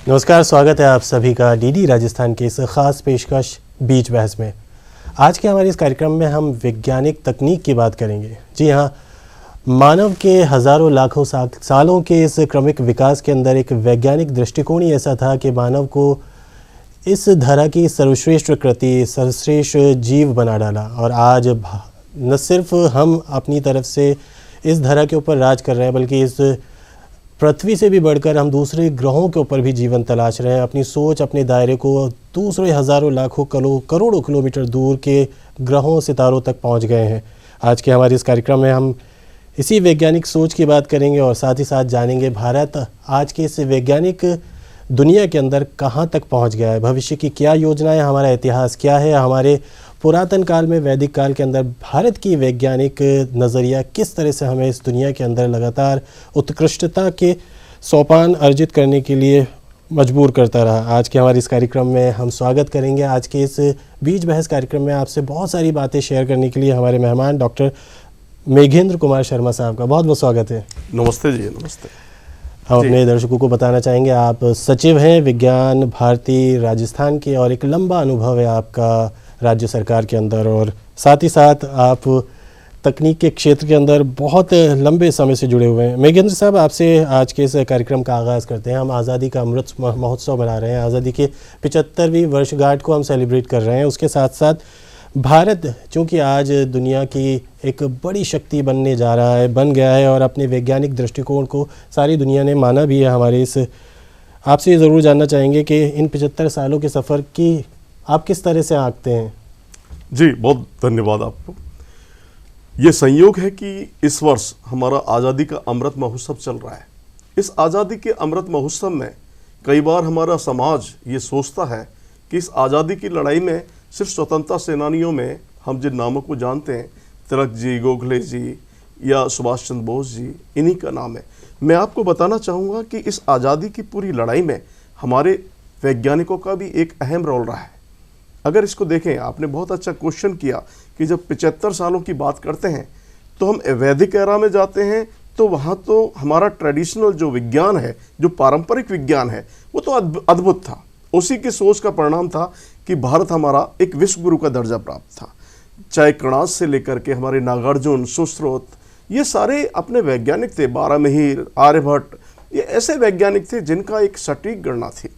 नमस्कार, स्वागत है आप सभी का डीडी राजस्थान के इस खास पेशकश बीच बहस में। आज के हमारे इस कार्यक्रम में हम वैज्ञानिक तकनीक की बात करेंगे। जी हाँ, मानव के हज़ारों लाखों सालों के इस क्रमिक विकास के अंदर एक वैज्ञानिक दृष्टिकोण ही ऐसा था कि मानव को इस धरा की सर्वश्रेष्ठ कृति, सर्वश्रेष्ठ जीव बना डाला। और आज न सिर्फ हम अपनी तरफ से इस धरा के ऊपर राज कर रहे हैं, बल्कि इस पृथ्वी से भी बढ़कर हम दूसरे ग्रहों के ऊपर भी जीवन तलाश रहे हैं। अपनी सोच, अपने दायरे को दूसरे हज़ारों लाखों करोड़ों किलोमीटर दूर के ग्रहों सितारों तक पहुंच गए हैं। आज के हमारे इस कार्यक्रम में हम इसी वैज्ञानिक सोच की बात करेंगे और साथ ही साथ जानेंगे भारत आज के इस वैज्ञानिक दुनिया के अंदर कहां तक पहुंच गया है, भविष्य की क्या योजनाएं, हमारा इतिहास क्या है, हमारे पुरातन काल में वैदिक काल के अंदर भारत की वैज्ञानिक नज़रिया किस तरह से हमें इस दुनिया के अंदर लगातार उत्कृष्टता के सोपान अर्जित करने के लिए मजबूर करता रहा। आज के हमारे इस कार्यक्रम में हम स्वागत करेंगे। आज के इस बीच बहस कार्यक्रम में आपसे बहुत सारी बातें शेयर करने के लिए हमारे मेहमान डॉक्टर मेघेंद्र कुमार शर्मा साहब का बहुत बहुत स्वागत है। नमस्ते जी। नमस्ते। हम अपने दर्शकों को बताना चाहेंगे, आप सचिव हैं विज्ञान भारती राजस्थान के और एक लंबा अनुभव है आपका राज्य सरकार के अंदर, और साथ ही साथ आप तकनीक के क्षेत्र के अंदर बहुत लंबे समय से जुड़े हुए हैं। मेघेंद्र साहब, आपसे आज के इस कार्यक्रम का आगाज़ करते हैं। हम आज़ादी का अमृत महोत्सव मना रहे हैं, आज़ादी के 75वीं वर्षगांठ को हम सेलिब्रेट कर रहे हैं। उसके साथ साथ भारत चूँकि आज दुनिया की एक बड़ी शक्ति बनने जा रहा है, बन गया है, और अपने वैज्ञानिक दृष्टिकोण को सारी दुनिया ने माना भी है। हमारे इस आपसे ये ज़रूर जानना चाहेंगे कि इन 75 सालों के सफ़र की आप किस तरह से आंकते हैं? जी, बहुत धन्यवाद आपको। ये संयोग है कि इस वर्ष हमारा आज़ादी का अमृत महोत्सव चल रहा है। इस आज़ादी के अमृत महोत्सव में कई बार हमारा समाज ये सोचता है कि इस आज़ादी की लड़ाई में सिर्फ स्वतंत्रता सेनानियों में हम जिन नामों को जानते हैं, तिलक जी, गोखले जी या सुभाष चंद्र बोस जी, इन्हीं का नाम है। मैं आपको बताना चाहूँगा कि इस आज़ादी की पूरी लड़ाई में हमारे वैज्ञानिकों का भी एक अहम रोल रहा है। अगर इसको देखें, आपने बहुत अच्छा क्वेश्चन किया कि जब 75 सालों की बात करते हैं तो हम वैदिक एरा में जाते हैं, तो वहाँ तो हमारा ट्रेडिशनल जो विज्ञान है, जो पारंपरिक विज्ञान है, वो तो अद्भुत था। उसी की सोच का परिणाम था कि भारत हमारा एक विश्व गुरु का दर्जा प्राप्त था। चाहे कणास से लेकर के हमारे नागार्जुन, सुश्रुत, ये सारे अपने वैज्ञानिक थे। बारामिहिर, आर्यभट्ट, ये ऐसे वैज्ञानिक थे जिनका एक सटीक गणना थी।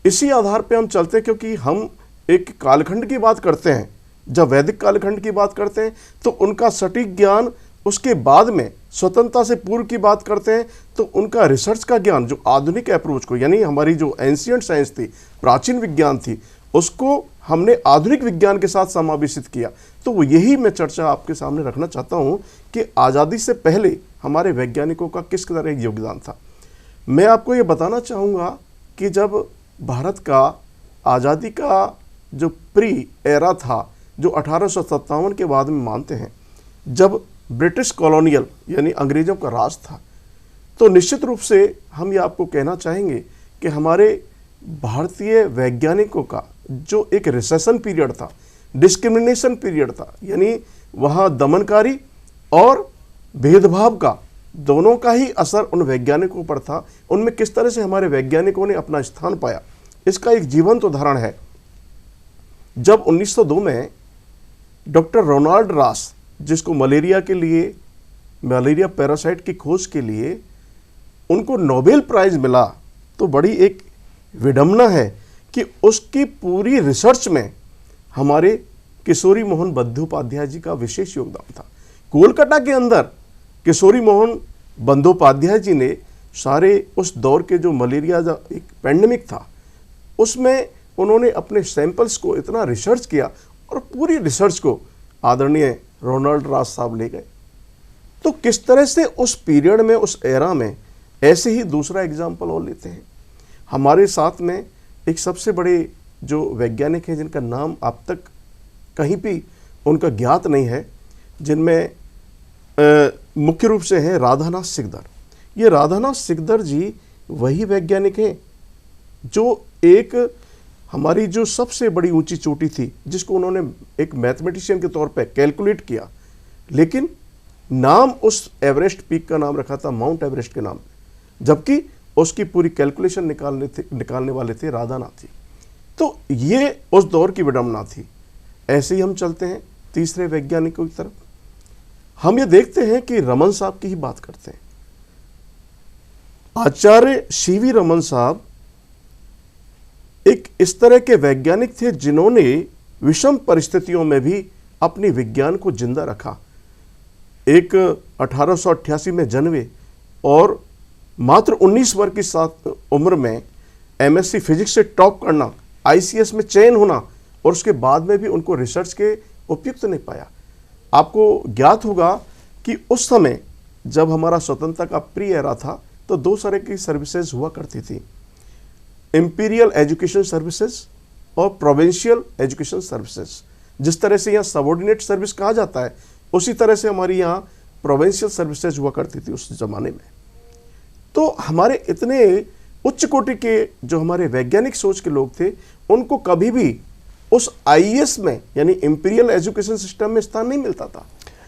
इसी आधार पर हम चलते, क्योंकि हम एक कालखंड की बात करते हैं, जब वैदिक कालखंड की बात करते हैं तो उनका सटीक ज्ञान, उसके बाद में स्वतंत्रता से पूर्व की बात करते हैं तो उनका रिसर्च का ज्ञान, जो आधुनिक अप्रोच को, यानी हमारी जो एंशिएंट साइंस थी, प्राचीन विज्ञान थी, उसको हमने आधुनिक विज्ञान के साथ समावेशित किया। तो वो यही मैं चर्चा आपके सामने रखना चाहता हूँ कि आज़ादी से पहले हमारे वैज्ञानिकों का किस तरह योगदान था। मैं आपको ये बताना चाहूँगा कि जब भारत का आज़ादी का जो प्री एरा था, जो 1857 के बाद में मानते हैं, जब ब्रिटिश कॉलोनियल यानी अंग्रेज़ों का राज था, तो निश्चित रूप से हम ये आपको कहना चाहेंगे कि हमारे भारतीय वैज्ञानिकों का जो एक रिसेशन पीरियड था, डिस्क्रिमिनेशन पीरियड था, यानी वहाँ दमनकारी और भेदभाव का दोनों का ही असर उन वैज्ञानिकों पर था। उनमें किस तरह से हमारे वैज्ञानिकों ने अपना स्थान पाया, इसका एक जीवंत उदाहरण है। जब 1902 में डॉक्टर रोनाल्ड रास, जिसको मलेरिया पैरासाइट की खोज के लिए उनको नोबेल प्राइज़ मिला, तो बड़ी एक विडंबना है कि उसकी पूरी रिसर्च में हमारे किशोरी मोहन बंदोपाध्याय जी का विशेष योगदान था। कोलकाता के अंदर किशोरी मोहन बंदोपाध्याय जी ने सारे उस दौर के जो मलेरिया जो एक पैंडेमिक था, उसमें उन्होंने अपने सैंपल्स को इतना रिसर्च किया और पूरी रिसर्च को आदरणीय रोनाल्ड रास साहब ले गए। तो किस तरह से उस पीरियड में, उस एरा में, ऐसे ही दूसरा एग्जाम्पल और लेते हैं। हमारे साथ में एक सबसे बड़े जो वैज्ञानिक हैं जिनका नाम अब तक कहीं भी उनका ज्ञात नहीं है, जिनमें मुख्य रूप से हैं राधानाथ सिकदर। ये राधानाथ सिकदर जी वही वैज्ञानिक हैं जो एक हमारी जो सबसे बड़ी ऊंची चोटी थी, जिसको उन्होंने एक मैथमेटिशियन के तौर पे कैलकुलेट किया, लेकिन नाम उस एवरेस्ट पीक का नाम रखा था माउंट एवरेस्ट के नाम, जबकि उसकी पूरी कैलकुलेशन निकालने वाले थे राधानाथ जी। तो ये उस दौर की विडंबना थी। ऐसे ही हम चलते हैं तीसरे वैज्ञानिकों की तरफ। हम ये देखते हैं कि रमन साहब की ही बात करते हैं। आचार्य सीवी रमन साहब एक इस तरह के वैज्ञानिक थे जिन्होंने विषम परिस्थितियों में भी अपनी विज्ञान को जिंदा रखा। एक 1888 में जन्मे और मात्र 19 वर्ष की साथ उम्र में एमएससी फिजिक्स से टॉप करना, आईसीएस में चयन होना और उसके बाद में भी उनको रिसर्च के उपयुक्त नहीं पाया। आपको ज्ञात होगा कि उस समय जब हमारा स्वतंत्रता का प्री एरा था तो दो तरह की सर्विसेज हुआ करती थी, इंपीरियल एजुकेशन सर्विसेज और प्रोविंशियल एजुकेशन सर्विसेज। जिस तरह से यहाँ सबऑर्डिनेट सर्विस कहा जाता है उसी तरह से हमारी यहाँ प्रोविंशियल सर्विसेज हुआ करती थी उस जमाने में। तो हमारे इतने उच्च कोटि के जो हमारे वैज्ञानिक सोच के लोग थे उनको कभी भी उस आईएएस में यानी इंपीरियल एजुकेशन सिस्टम में स्थान नहीं मिलता था।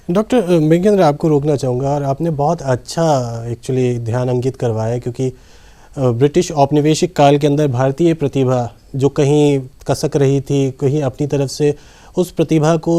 डॉक्टर मृगेंद्र, आपको रोकना चाहूँगा और आपने बहुत अच्छा एक्चुअली ध्यान अंकित करवाया, क्योंकि ब्रिटिश औपनिवेशिक काल के अंदर भारतीय प्रतिभा जो कहीं कसक रही थी, कहीं अपनी तरफ से उस प्रतिभा को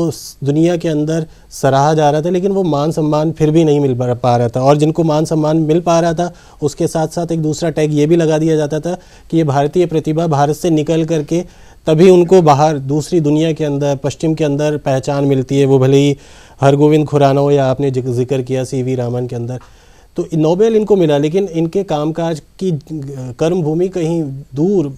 दुनिया के अंदर सराहा जा रहा था, लेकिन वो मान सम्मान फिर भी नहीं मिल पा रहा था। और जिनको मान सम्मान मिल पा रहा था उसके साथ साथ एक दूसरा टैग ये भी लगा दिया जाता था कि ये भारतीय प्रतिभा भारत से निकल करके तभी उनको बाहर दूसरी दुनिया के अंदर, पश्चिम के अंदर पहचान मिलती है। वो भले ही हरगोविंद खुराना हो या आपने जिक्र किया सीवी रामन के अंदर, तो नोबेल इनको मिला, लेकिन इनके कामकाज की कर्म भूमि कहीं दूर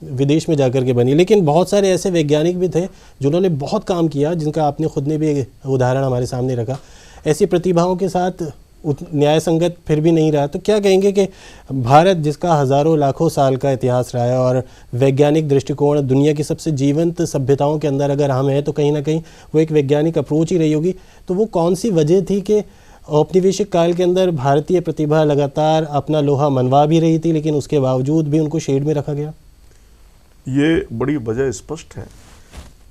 विदेश में जाकर के बनी। लेकिन बहुत सारे ऐसे वैज्ञानिक भी थे जिन्होंने बहुत काम किया, जिनका आपने खुद ने भी उदाहरण हमारे सामने रखा। ऐसी प्रतिभाओं के साथ न्याय संगत फिर भी नहीं रहा। तो क्या कहेंगे कि भारत जिसका हज़ारों लाखों साल का इतिहास रहा है और वैज्ञानिक दृष्टिकोण दुनिया की सबसे जीवंत सभ्यताओं के अंदर अगर हम हैं तो कहीं ना कहीं वो एक वैज्ञानिक अप्रोच ही रही होगी। तो वो कौन सी वजह थी कि औपनिवेशिक काल के अंदर भारतीय प्रतिभा लगातार अपना लोहा मनवा भी रही थी, लेकिन उसके बावजूद भी उनको शेड में रखा गया? ये बड़ी वजह स्पष्ट है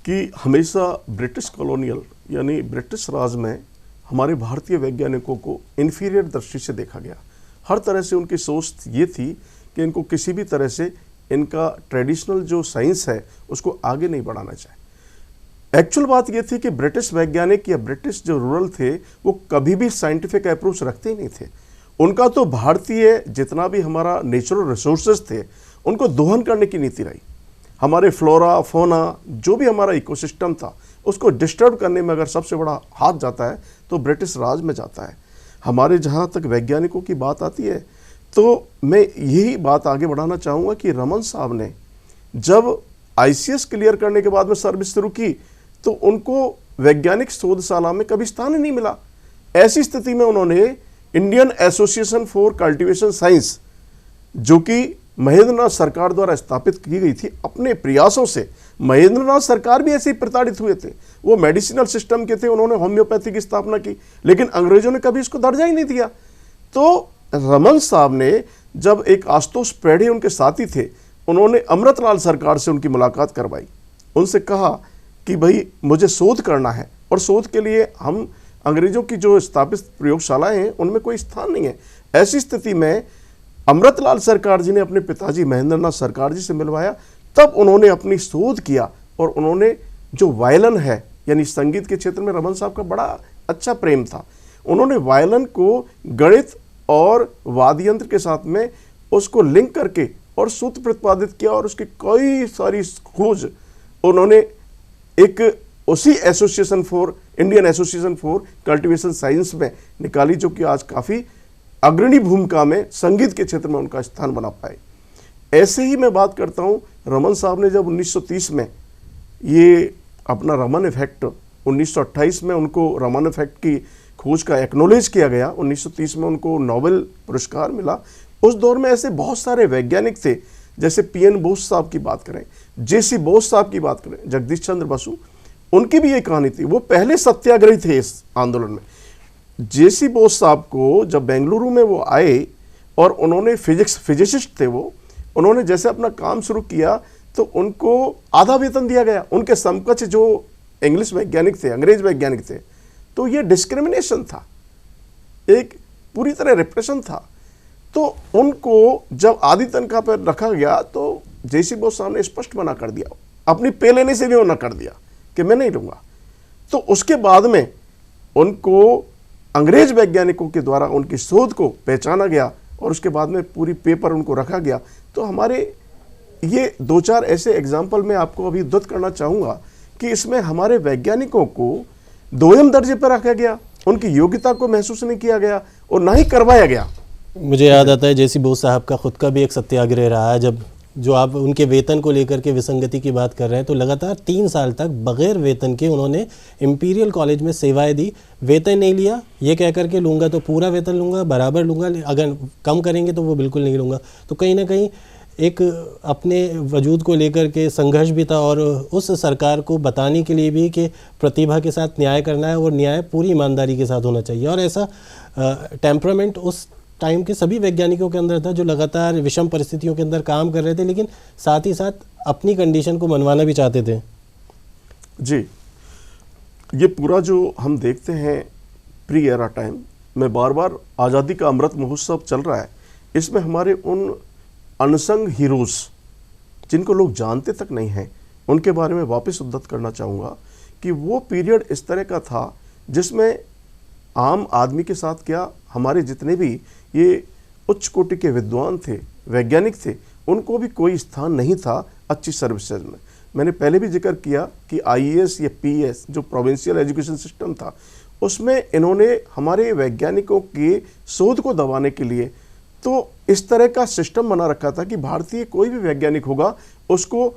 कि हमेशा ब्रिटिश कॉलोनियल यानी ब्रिटिश राज में हमारे भारतीय वैज्ञानिकों को इन्फीरियर दृष्टि से देखा गया। हर तरह से उनकी सोच ये थी कि इनको किसी भी तरह से इनका ट्रेडिशनल जो साइंस है उसको आगे नहीं बढ़ाना चाहिए। एक्चुअल बात ये थी कि ब्रिटिश वैज्ञानिक या ब्रिटिश जो रूरल थे वो कभी भी साइंटिफिक अप्रोच रखते ही नहीं थे। उनका तो भारतीय जितना भी हमारा नेचुरल रिसोर्सेज थे उनको दोहन करने की नीति रही। हमारे फ्लोरा फोना जो भी हमारा इकोसिस्टम था उसको डिस्टर्ब करने में अगर सबसे बड़ा हाथ जाता है तो ब्रिटिश राज में जाता है। हमारे जहाँ तक वैज्ञानिकों की बात आती है तो मैं यही बात आगे बढ़ाना चाहूँगा कि रमन साहब ने जब आईसीएस क्लियर करने के बाद में सर्विस शुरू की तो उनको वैज्ञानिक शोधशाला में कभी स्थान ही नहीं मिला। ऐसी स्थिति में उन्होंने Indian association for cultivation science, जो कि महेंद्रनाथ सरकार द्वारा स्थापित की गई थी, अपने प्रयासों से, महेंद्रनाथ सरकार भी ऐसे ही प्रताड़ित हुए थे, वो मेडिसिनल सिस्टम के थे, उन्होंने होम्योपैथी की स्थापना की, लेकिन अंग्रेजों ने कभी इसको दर्जा ही नहीं दिया। तो रमन साहब ने जब एक आशुतोष पेढ़े उनके साथी थे, उन्होंने अमृतलाल सरकार से उनकी मुलाकात करवाई, उनसे कहा कि भाई मुझे शोध करना है और शोध के लिए हम अंग्रेजों की जो स्थापित प्रयोगशालाएं हैं उनमें कोई स्थान नहीं है। ऐसी स्थिति में अमृतलाल सरकार जी ने अपने पिताजी महेंद्रनाथ सरकार जी से मिलवाया, तब उन्होंने अपनी शोध किया और उन्होंने जो वायलिन है यानी संगीत के क्षेत्र में रमन साहब का बड़ा अच्छा प्रेम था, उन्होंने वायलिन को गणित और वाद्य यंत्र के साथ में उसको लिंक करके और सूत्र प्रतिपादित किया और उसकी कई सारी खोज उन्होंने एक उसी association for Indian association for cultivation science में निकाली, जो कि आज काफ़ी अग्रणी भूमिका में संगीत के क्षेत्र में उनका स्थान बना पाए। ऐसे ही मैं बात करता हूँ, रमन साहब ने जब 1930 में ये अपना रमन इफेक्ट, 1928 में उनको रमन इफेक्ट की खोज का एक्नॉलेज किया गया, 1930 में उनको नोबेल पुरस्कार मिला। उस दौर में ऐसे बहुत सारे वैज्ञानिक थे, जैसे पीएन बोस साहब की बात करें, जेसी बोस साहब की बात करें, जगदीश चंद्र बसु, उनकी भी ये कहानी थी, वो पहले सत्याग्रही थे इस आंदोलन में। जेसी बोस साहब को जब बेंगलुरु में वो आए और उन्होंने फिजिसिस्ट थे वो, उन्होंने जैसे अपना काम शुरू किया तो उनको आधा वेतन दिया गया। उनके समकक्ष जो इंग्लिश वैज्ञानिक थे, अंग्रेज वैज्ञानिक थे, तो ये डिस्क्रिमिनेशन था, एक पूरी तरह रिप्रेशन था। तो उनको जब आधी तनख्वाह पर रखा गया तो जेसी बोस साहब ने स्पष्ट मना कर दिया, अपनी पे लेने से भी मना कर दिया कि मैं नहीं लूंगा। तो उसके बाद में उनको अंग्रेज वैज्ञानिकों के द्वारा उनकी शोध को पहचाना गया और उसके बाद में पूरी पेपर उनको रखा गया। तो हमारे ये 2-4 ऐसे एग्जाम्पल मैं आपको अभी उद्धृत करना चाहूँगा कि इसमें हमारे वैज्ञानिकों को दोयम दर्जे पर रखा गया, उनकी योग्यता को महसूस नहीं किया गया और ना ही करवाया गया। मुझे याद आता है जेसी बोस साहब का खुद का भी एक सत्याग्रह रहा है। जब जो आप उनके वेतन को लेकर के विसंगति की बात कर रहे हैं, तो लगातार 3 साल तक बगैर वेतन के उन्होंने इंपीरियल कॉलेज में सेवाएं दी। वेतन नहीं लिया, ये कह करके लूँगा तो पूरा वेतन लूँगा, बराबर लूँगा, अगर कम करेंगे तो वो बिल्कुल नहीं लूँगा। तो कहीं ना कहीं एक अपने वजूद को लेकर के संघर्ष भी था और उस सरकार को बताने के लिए भी कि प्रतिभा के साथ न्याय करना है और न्याय पूरी ईमानदारी के साथ होना चाहिए। और ऐसा टेम्परामेंट उस टाइम के सभी वैज्ञानिकों के अंदर था, जो लगातार विषम परिस्थितियों के अंदर काम कर रहे थे, लेकिन साथ ही साथ अपनी कंडीशन को मनवाना भी चाहते थे। जी, ये पूरा जो हम देखते हैं प्री एरा टाइम में बार बार आज़ादी का अमृत महोत्सव चल रहा है, इसमें हमारे उन अनसंग हीरोज़ जिनको लोग जानते तक नहीं हैं, उनके बारे में वापस उद्धृत करना चाहूँगा कि वो पीरियड इस तरह का था जिसमें आम आदमी के साथ क्या, हमारे जितने भी ये उच्च कोटि के विद्वान थे, वैज्ञानिक थे, उनको भी कोई स्थान नहीं था अच्छी सर्विसेज में। मैंने पहले भी जिक्र किया कि आईएएस या पीएस जो प्रोविंशियल एजुकेशन सिस्टम था, उसमें इन्होंने हमारे वैज्ञानिकों के शोध को दबाने के लिए तो इस तरह का सिस्टम बना रखा था कि भारतीय कोई भी वैज्ञानिक होगा उसको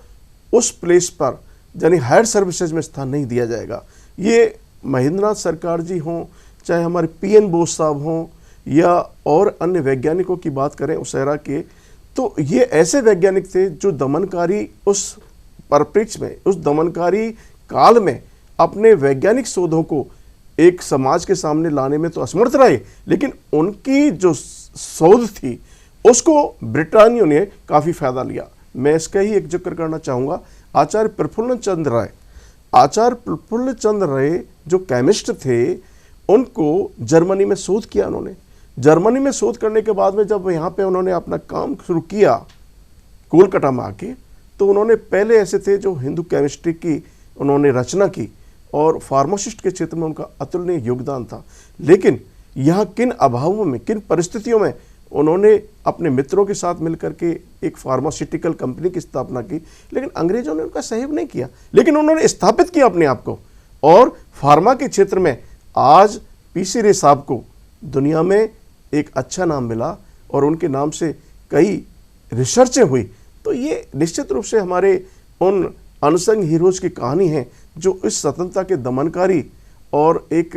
उस प्लेस पर यानी हायर सर्विसेज में स्थान नहीं दिया जाएगा। ये महेंद्रनाथ सरकार जी हों, चाहे हमारे पीएन बोस साहब हों या और अन्य वैज्ञानिकों की बात करें उस एरा के, तो ये ऐसे वैज्ञानिक थे जो दमनकारी उस परिप्रेक्ष्य में, उस दमनकारी काल में अपने वैज्ञानिक शोधों को एक समाज के सामने लाने में तो असमर्थ रहे, लेकिन उनकी जो शोध थी उसको ब्रिटानियों ने काफ़ी फ़ायदा लिया। मैं इसका ही एक जिक्र करना चाहूँगा, आचार्य प्रफुल्ल चंद्र राय। आचार्य प्रफुल्ल चंद्र राय जो केमिस्ट थे, उनको जर्मनी में शोध किया उन्होंने। जर्मनी में शोध करने के बाद में जब यहाँ पे उन्होंने अपना काम शुरू किया कोलकाता में आके, तो उन्होंने पहले ऐसे थे जो हिंदू केमिस्ट्री की उन्होंने रचना की और फार्मासिस्ट के क्षेत्र में उनका अतुलनीय योगदान था। लेकिन यहाँ किन अभावों में, किन परिस्थितियों में उन्होंने अपने मित्रों के साथ मिलकर के एक फार्मास्यूटिकल कंपनी की स्थापना की, लेकिन अंग्रेजों ने उनका सहयोग नहीं किया, लेकिन उन्होंने स्थापित किया अपने आप को। और फार्मा के क्षेत्र में आज पीसी रे साहब को दुनिया में एक अच्छा नाम मिला और उनके नाम से कई रिसर्चें हुई। तो ये निश्चित रूप से हमारे उन अनसंग हीरोज़ की कहानी है जो इस स्वतंत्रता के दमनकारी और एक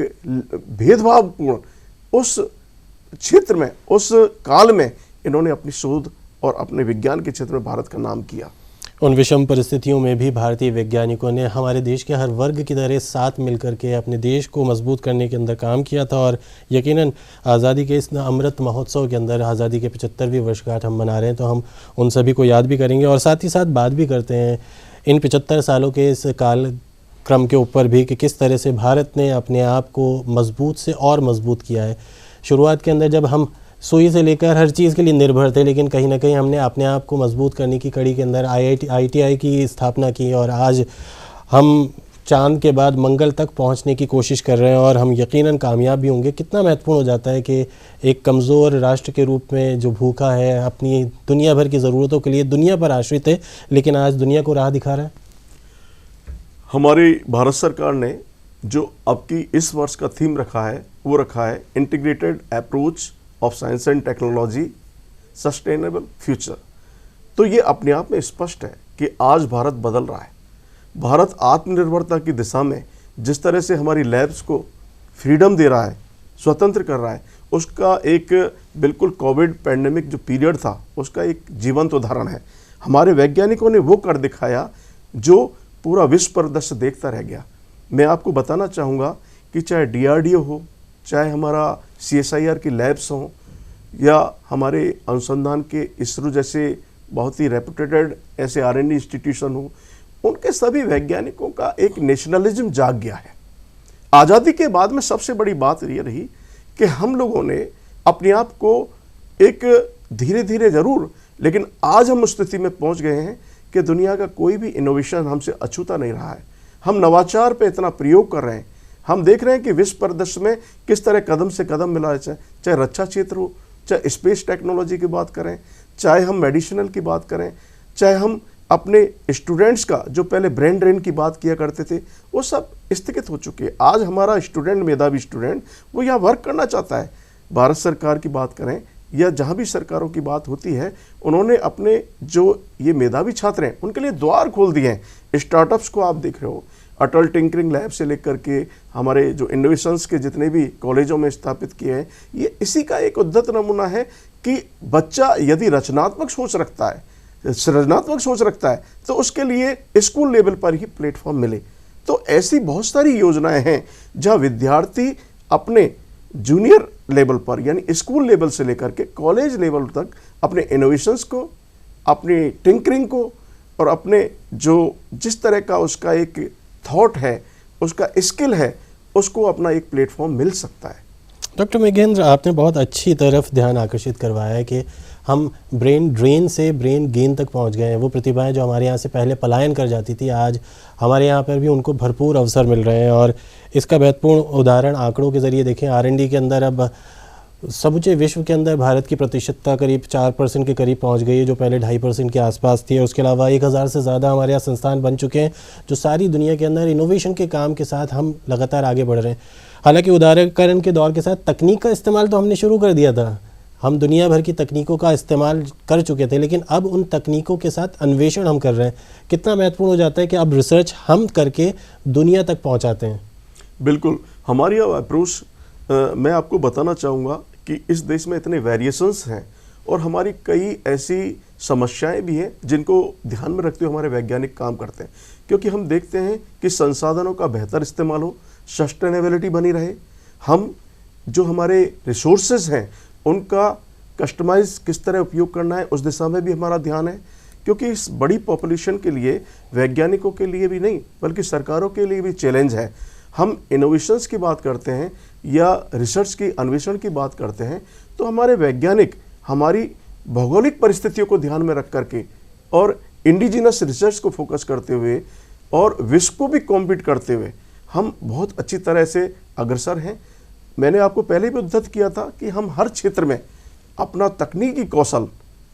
भेदभावपूर्ण उस क्षेत्र में, उस काल में इन्होंने अपनी शोध और अपने विज्ञान के क्षेत्र में भारत का नाम किया। उन विषम परिस्थितियों में भी भारतीय वैज्ञानिकों ने हमारे देश के हर वर्ग की तरह साथ मिलकर के अपने देश को मजबूत करने के अंदर काम किया था। और यकीनन आज़ादी के इस अमृत महोत्सव के अंदर आज़ादी के 75वीं वर्षगांठ हम मना रहे हैं, तो हम उन सभी को याद भी करेंगे और साथ ही साथ बात भी करते हैं इन 75 सालों के इस काल क्रम के ऊपर भी कि किस तरह से भारत ने अपने आप को मजबूत से और मजबूत किया है। शुरुआत के अंदर जब हम सुई से लेकर हर चीज़ के लिए निर्भर थे, लेकिन कहीं ना कहीं हमने अपने आप को मजबूत करने की कड़ी के अंदर IITI की स्थापना की और आज हम चांद के बाद मंगल तक पहुंचने की कोशिश कर रहे हैं और हम यकीनन कामयाब भी होंगे। कितना महत्वपूर्ण हो जाता है कि एक कमज़ोर राष्ट्र के रूप में जो भूखा है, अपनी दुनिया भर की ज़रूरतों के लिए दुनिया पर आश्रित है, लेकिन आज दुनिया को राह दिखा रहा है। हमारी भारत सरकार ने जो अब की इस वर्ष का थीम रखा है वो रखा है integrated approach of science and technology sustainable future. तो ये अपने आप में स्पष्ट है कि आज भारत बदल रहा है। भारत आत्मनिर्भरता की दिशा में जिस तरह से हमारी लैब्स को फ्रीडम दे रहा है, स्वतंत्र कर रहा है, उसका एक बिल्कुल कोविड पैंडेमिक जो पीरियड था उसका एक जीवंत उदाहरण है। हमारे वैज्ञानिकों ने वो कर दिखाया जो पूरा विश्व परिदृश्य देखता रह गया। मैं आपको बताना चाहूँगा कि चाहे DRDO हो, चाहे हमारा CSIR की लैब्स हों या हमारे अनुसंधान के इसरो जैसे बहुत ही रेपुटेटेड ऐसे R&D इंस्टीट्यूशन हो, उनके सभी वैज्ञानिकों का एक नेशनलिज्म जाग गया है। आज़ादी के बाद में सबसे बड़ी बात ये रही कि हम लोगों ने अपने आप को एक धीरे धीरे जरूर, लेकिन आज हम उस स्थिति में पहुंच गए हैं कि दुनिया का कोई भी इनोवेशन हमसे अछूता नहीं रहा है। हम नवाचार पे इतना प्रयोग कर रहे हैं, हम देख रहे हैं कि विश्व परिदृश्य में किस तरह कदम से कदम मिला है, चाहे रक्षा क्षेत्र हो, चाहे स्पेस टेक्नोलॉजी की बात करें, चाहे हम मेडिसिनल की बात करें, चाहे हम अपने स्टूडेंट्स का जो पहले ब्रेन ड्रेन की बात किया करते थे वो सब स्थगित हो चुके हैं। आज हमारा स्टूडेंट, मेधावी स्टूडेंट, वो यहाँ वर्क करना चाहता है। भारत सरकार की बात करें या जहाँ भी सरकारों की बात होती है, उन्होंने अपने जो ये मेधावी छात्र हैं उनके लिए द्वार खोल दिए हैं। स्टार्टअप्स को आप देख रहे हो, अटल टिंकरिंग लैब से लेकर के हमारे जो इनोवेशंस के जितने भी कॉलेजों में स्थापित किए हैं, ये इसी का एक उद्धत नमूना है कि बच्चा यदि रचनात्मक सोच रखता है, सृजनात्मक सोच रखता है, तो उसके लिए स्कूल लेवल पर ही प्लेटफॉर्म मिले। तो ऐसी बहुत सारी योजनाएं हैं जहां विद्यार्थी अपने जूनियर लेवल पर यानी स्कूल लेवल से लेकर के कॉलेज लेवल तक अपने इनोवेशंस को, अपनी टिंकरिंग को और अपने जो जिस तरह का उसका एक थॉट है, उसका स्किल है, उसको अपना एक प्लेटफॉर्म मिल सकता है। डॉक्टर मेघेंद्र, आपने बहुत अच्छी तरफ ध्यान आकर्षित करवाया है कि हम ब्रेन ड्रेन से ब्रेन गेन तक पहुंच गए हैं। वो प्रतिभाएं जो हमारे यहाँ से पहले पलायन कर जाती थी, आज हमारे यहाँ पर भी उनको भरपूर अवसर मिल रहे हैं। और इसका महत्वपूर्ण उदाहरण आंकड़ों के ज़रिए देखें, R&D के अंदर अब समूचे विश्व के अंदर भारत की प्रतिशतता करीब 4% के करीब पहुंच गई है, जो पहले 2.5% के आसपास थी। और उसके अलावा 1000 से ज़्यादा हमारे यहाँ संस्थान बन चुके हैं जो सारी दुनिया के अंदर इनोवेशन के काम के साथ हम लगातार आगे बढ़ रहे हैं। हालांकि उदारीकरण के दौर के साथ तकनीक का इस्तेमाल तो हमने शुरू कर दिया था, हम दुनिया भर की तकनीकों का इस्तेमाल कर चुके थे, लेकिन अब उन तकनीकों के साथ अन्वेषण हम कर रहे हैं। कितना महत्वपूर्ण हो जाता है कि अब रिसर्च हम करके दुनिया तक पहुँचाते हैं। बिल्कुल, हमारी अप्रोच मैं आपको बताना चाहूँगा कि इस देश में इतने वेरिएशंस हैं और हमारी कई ऐसी समस्याएं भी हैं जिनको ध्यान में रखते हुए हमारे वैज्ञानिक काम करते हैं, क्योंकि हम देखते हैं कि संसाधनों का बेहतर इस्तेमाल हो, सस्टेनेबिलिटी बनी रहे, हम जो हमारे रिसोर्सेज हैं उनका कस्टमाइज किस तरह उपयोग करना है उस दिशा में भी हमारा ध्यान है। क्योंकि इस बड़ी पॉपुलेशन के लिए, वैज्ञानिकों के लिए भी नहीं बल्कि सरकारों के लिए भी चैलेंज है। हम इनोवेशंस की बात करते हैं या रिसर्च की, अन्वेषण की बात करते हैं, तो हमारे वैज्ञानिक हमारी भौगोलिक परिस्थितियों को ध्यान में रख करके और इंडिजिनस रिसर्च को फोकस करते हुए और विश्व को भी कॉम्पीट करते हुए हम बहुत अच्छी तरह से अग्रसर हैं। मैंने आपको पहले भी उद्धत किया था कि हम हर क्षेत्र में अपना तकनीकी कौशल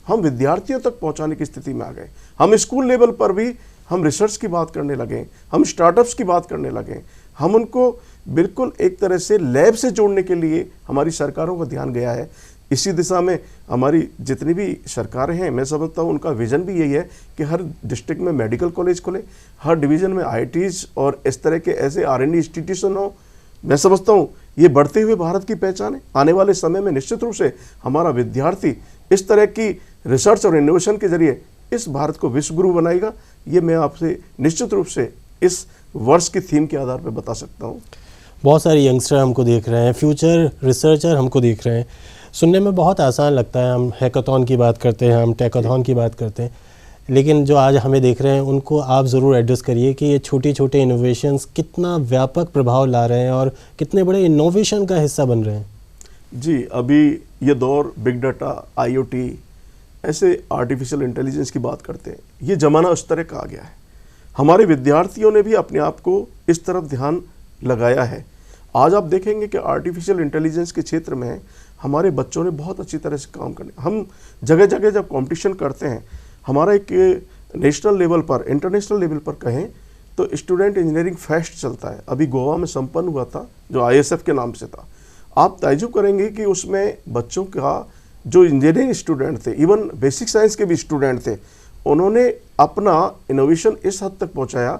हम विद्यार्थियों तक पहुंचाने की स्थिति में आ गए। हम स्कूल लेवल पर भी हम रिसर्च की बात करने लगे, हम स्टार्टअप्स की बात करने लगे, हम उनको बिल्कुल एक तरह से लैब से जोड़ने के लिए हमारी सरकारों का ध्यान गया है। इसी दिशा में हमारी जितनी भी सरकारें हैं, मैं समझता हूँ उनका विजन भी यही है कि हर डिस्ट्रिक्ट में मेडिकल कॉलेज खुले, हर डिवीज़न में IITs और इस तरह के ऐसे R&D इंस्टीट्यूशन हो। मैं समझता हूँ ये बढ़ते हुए भारत की पहचान है। आने वाले समय में निश्चित रूप से हमारा विद्यार्थी इस तरह की रिसर्च और इनोवेशन के जरिए इस भारत को विश्व गुरु बनाएगा। ये मैं आपसे निश्चित रूप से इस वर्ष की थीम के आधार पर बता सकता हूँ। बहुत सारे यंगस्टर हमको देख रहे हैं, फ्यूचर रिसर्चर हमको देख रहे हैं। सुनने में बहुत आसान लगता है, हम हैकाथॉन की बात करते हैं, हम टेकाथॉन की बात करते हैं, लेकिन जो आज हमें देख रहे हैं उनको आप ज़रूर एड्रेस करिए कि ये छोटे छोटे इनोवेशंस कितना व्यापक प्रभाव ला रहे हैं और कितने बड़े इनोवेशन का हिस्सा बन रहे हैं। जी, अभी ये दौर बिग डाटा, IoT, ऐसे आर्टिफिशियल इंटेलिजेंस की बात करते हैं, ये ज़माना उस तरह का आ गया है। हमारे विद्यार्थियों ने भी अपने आप को इस तरफ ध्यान लगाया है। आज आप देखेंगे कि आर्टिफिशियल इंटेलिजेंस के क्षेत्र में हमारे बच्चों ने बहुत अच्छी तरह से काम करने, हम जगह जगह जब कंपटीशन करते हैं, हमारा एक नेशनल लेवल पर, इंटरनेशनल लेवल पर कहें तो स्टूडेंट इंजीनियरिंग फेस्ट चलता है, अभी गोवा में संपन्न हुआ था, जो ISF के नाम से था। आप ताज्जुब करेंगे कि उसमें बच्चों का जो इंजीनियरिंग स्टूडेंट थे, इवन बेसिक साइंस के भी स्टूडेंट थे, उन्होंने अपना इनोवेशन इस हद तक पहुंचाया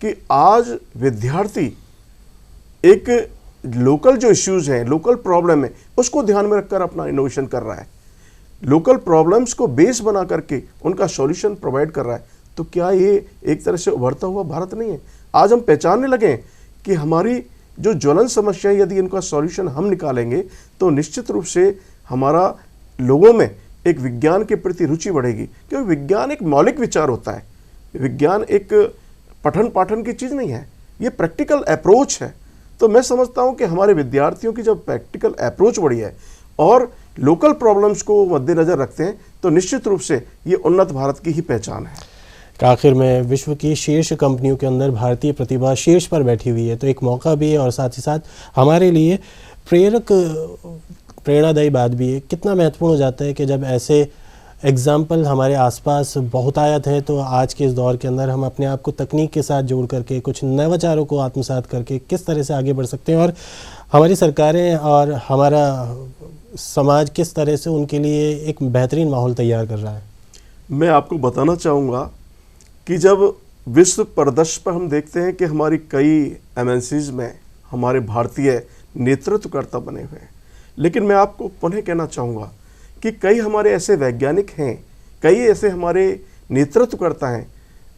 कि आज विद्यार्थी एक लोकल जो इश्यूज हैं, लोकल प्रॉब्लम है, उसको ध्यान में रखकर अपना इनोवेशन कर रहा है, लोकल प्रॉब्लम्स को बेस बना करके उनका सॉल्यूशन प्रोवाइड कर रहा है। तो क्या ये एक तरह से उभरता हुआ भारत नहीं है? आज हम पहचानने लगे कि हमारी जो ज्वलन समस्या है, यदि इनका सॉल्यूशन हम निकालेंगे तो निश्चित रूप से हमारा लोगों में एक विज्ञान के प्रति रुचि बढ़ेगी। क्योंकि विज्ञान एक मौलिक विचार होता है, विज्ञान एक पठन पाठन की चीज़ नहीं है, ये प्रैक्टिकल अप्रोच है। तो मैं समझता हूँ कि हमारे विद्यार्थियों की जब प्रैक्टिकल अप्रोच बढ़ी है और लोकल प्रॉब्लम्स को मद्देनज़र रखते हैं तो निश्चित रूप से ये उन्नत भारत की ही पहचान है। आखिर में विश्व की शीर्ष कंपनियों के अंदर भारतीय प्रतिभा शीर्ष पर बैठी हुई है, तो एक मौका भी है और साथ ही साथ हमारे लिए प्रेरणादायी बात भी है। कितना महत्वपूर्ण हो जाता है कि जब ऐसे एग्जाम्पल हमारे आसपास बहुतायत है, तो आज के इस दौर के अंदर हम अपने आप को तकनीक के साथ जोड़ करके कुछ नवाचारों को आत्मसात करके किस तरह से आगे बढ़ सकते हैं और हमारी सरकारें और हमारा समाज किस तरह से उनके लिए एक बेहतरीन माहौल तैयार कर रहा है। मैं आपको बताना चाहूँगा कि जब विश्व परिदृश्य पर हम देखते हैं कि हमारी कई MNCs में हमारे भारतीय नेतृत्वकर्ता बने हुए हैं, लेकिन मैं आपको पुनः कहना चाहूँगा कि कई हमारे ऐसे वैज्ञानिक हैं, कई ऐसे हमारे नेतृत्वकर्ता हैं।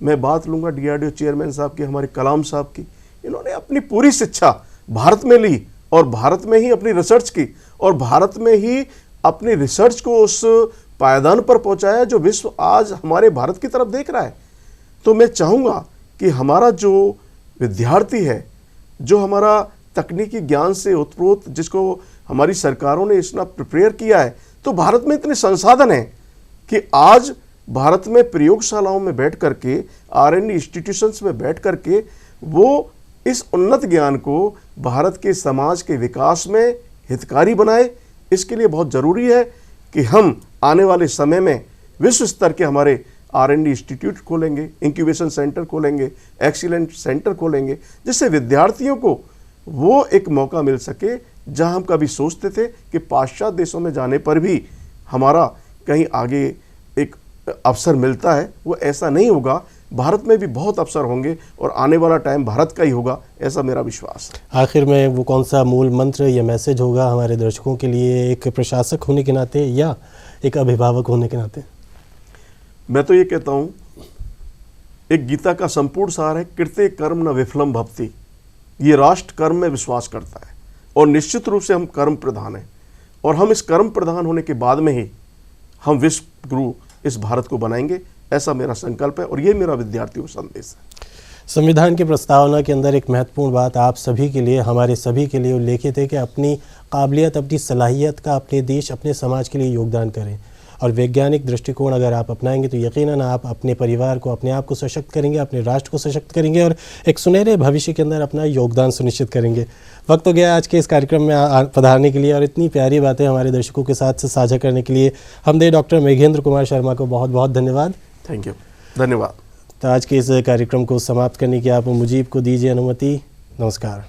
मैं बात लूँगा DRDO चेयरमैन साहब की, हमारे कलाम साहब की। इन्होंने अपनी पूरी शिक्षा भारत में ली और भारत में ही अपनी रिसर्च की और भारत में ही अपनी रिसर्च को उस पायदान पर पहुँचाया जो विश्व आज हमारे भारत की तरफ देख रहा है। तो मैं चाहूँगा कि हमारा जो विद्यार्थी है, जो हमारा तकनीकी ज्ञान से उत्प्रोत, जिसको हमारी सरकारों ने इतना प्रिपेयर किया है, तो भारत में इतने संसाधन हैं कि आज भारत में प्रयोगशालाओं में बैठ करके, R&D इंस्टीट्यूशंस में बैठ करके वो इस उन्नत ज्ञान को भारत के समाज के विकास में हितकारी बनाए। इसके लिए बहुत ज़रूरी है कि हम आने वाले समय में विश्व स्तर के हमारे R&D इंस्टीट्यूट खोलेंगे, इंक्यूबेशन सेंटर खोलेंगे, एक्सीलेंट सेंटर खोलेंगे, जिससे विद्यार्थियों को वो एक मौका मिल सके जहां हम कभी सोचते थे कि पाश्चात्य देशों में जाने पर भी हमारा कहीं आगे एक अवसर मिलता है, वो ऐसा नहीं होगा। भारत में भी बहुत अवसर होंगे और आने वाला टाइम भारत का ही होगा, ऐसा मेरा विश्वास है। आखिर में वो कौन सा मूल मंत्र या मैसेज होगा हमारे दर्शकों के लिए, एक प्रशासक होने के नाते या एक अभिभावक होने के नाते? मैं तो ये कहता हूँ, एक गीता का संपूर्ण सार है, कृते कर्म न विफलम भवति। ये राष्ट्र कर्म में विश्वास करता है और निश्चित रूप से हम कर्म प्रधान हैं और हम इस कर्म प्रधान होने के बाद में ही हम विश्व गुरु इस भारत को बनाएंगे, ऐसा मेरा संकल्प है और ये मेरा विद्यार्थियों को संदेश है। संविधान की प्रस्तावना के अंदर एक महत्वपूर्ण बात आप सभी के लिए, हमारे सभी के लिए उल्लेखित है कि अपनी काबिलियत, अपनी सलाहियत का अपने देश, अपने समाज के लिए योगदान करें और वैज्ञानिक दृष्टिकोण अगर आप अपनाएंगे तो यकीनन आप अपने परिवार को, अपने आप को सशक्त करेंगे, अपने राष्ट्र को सशक्त करेंगे और एक सुनहरे भविष्य के अंदर अपना योगदान सुनिश्चित करेंगे। वक्त हो गया आज के इस कार्यक्रम में पधारने के लिए और इतनी प्यारी बातें हमारे दर्शकों के साथ साझा करने के लिए हम दे डॉक्टर मेघेंद्र कुमार शर्मा को बहुत बहुत धन्यवाद। थैंक यू, धन्यवाद। तो आज के इस कार्यक्रम को समाप्त करने की आप मुजीब को दीजिए अनुमति। नमस्कार।